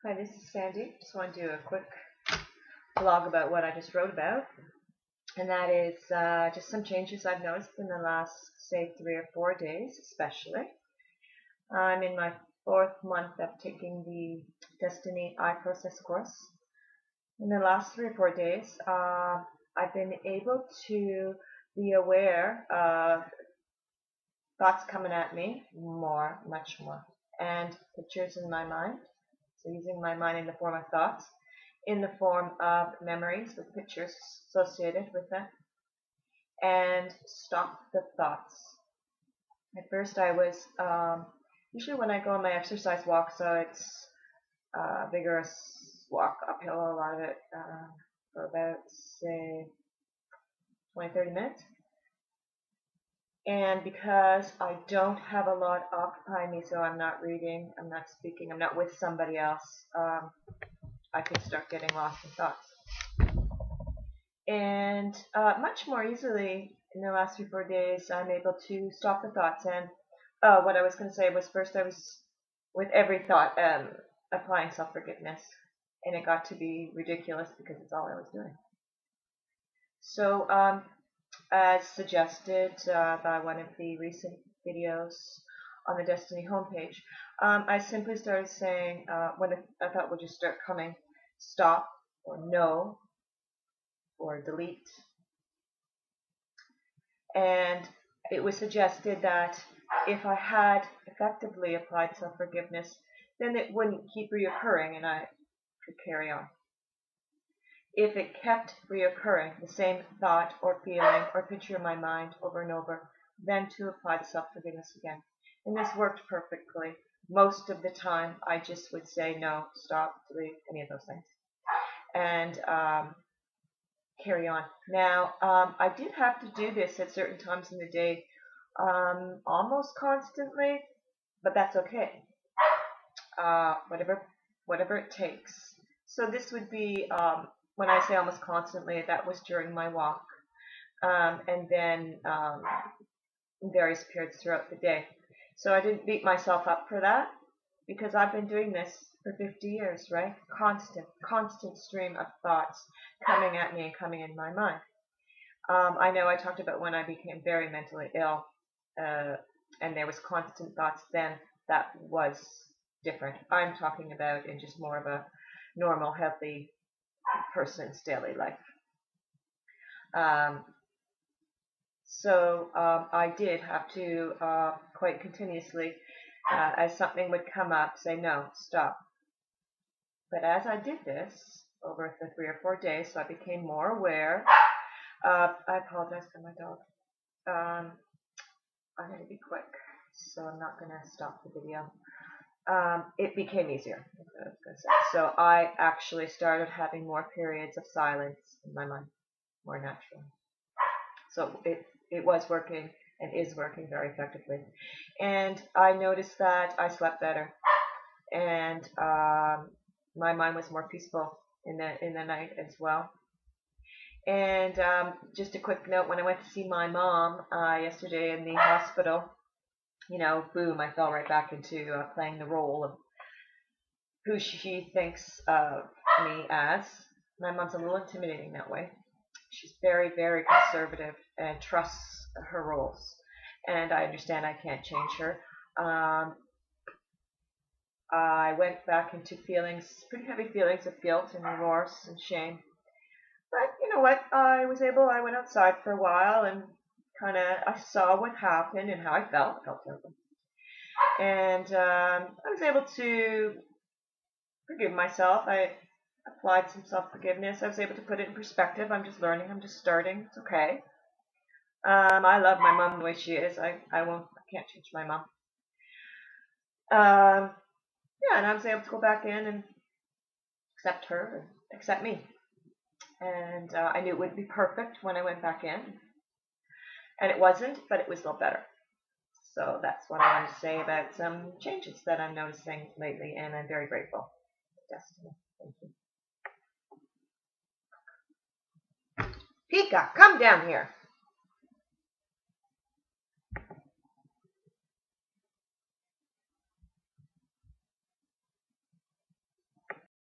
Hi, this is Sandy. Just want to do a quick blog about what I just wrote about, and that is just some changes I've noticed in the last, say, 3 or 4 days, especially. I'm in my 4th month of taking the Destiny I Process course. In the last 3 or 4 days, I've been able to be aware of thoughts coming at me much more, and pictures in my mind. So using my mind in the form of thoughts, in the form of memories with pictures associated with them, and stop the thoughts. At first I was, usually when I go on my exercise walk, so it's a vigorous walk uphill, a lot of it, for about, say, 20-30 minutes. And because I don't have a lot occupying me, so I'm not reading, I'm not speaking, I'm not with somebody else, I could start getting lost in thoughts. And much more easily in the last 3 or 4 days, I'm able to stop the thoughts. And what I was going to say was, first I was, with every thought, applying self-forgiveness. And it got to be ridiculous because it's all I was doing. So, as suggested by one of the recent videos on the Destiny homepage, I simply started saying, when a thought would just start coming, stop, or no, or delete. And it was suggested that if I had effectively applied self-forgiveness, then it wouldn't keep reoccurring and I could carry on. If it kept reoccurring, the same thought or feeling or picture in my mind over and over, then to apply the self-forgiveness again. And this worked perfectly. Most of the time, I just would say no, stop, delete, any of those things, and carry on. Now, I did have to do this at certain times in the day, almost constantly, but that's okay. Whatever it takes. So this would be, when I say almost constantly, that was during my walk, and then in various periods throughout the day. So I didn't beat myself up for that, because I've been doing this for 50 years, right? Constant stream of thoughts coming at me and coming in my mind. I know I talked about when I became very mentally ill, and there was constant thoughts then. That was different. I'm talking about in just more of a normal, healthy person's daily life. So I did have to quite continuously, as something would come up, say no, stop. But as I did this over the 3 or 4 days, so I became more aware. I apologize for my dog. I'm going to be quick, so I'm not going to stop the video. It became easier, is what I was going to say. So I actually started having more periods of silence in my mind, more naturally. So it was working and is working very effectively. And I noticed that I slept better, and my mind was more peaceful in the night as well. And just a quick note, when I went to see my mom yesterday in the hospital, you know, boom, I fell right back into playing the role of who she thinks of me as. My mom's a little intimidating that way. She's very, very conservative and trusts her roles. And I understand I can't change her. I went back into feelings, pretty heavy feelings of guilt and remorse and shame. But you know what? I went outside for a while and I saw what happened and how I felt. I felt terrible. And I was able to forgive myself. I applied some self-forgiveness. I was able to put it in perspective. I'm just learning. I'm just starting. It's okay. I love my mom the way she is. I can't change my mom. Yeah, and I was able to go back in and accept her and accept me. And I knew it wouldn't be perfect when I went back in. And it wasn't, but it was a little better. So that's what I wanted to say about some changes that I'm noticing lately, and I'm very grateful. Destiny. Thank you. Pika, come down here.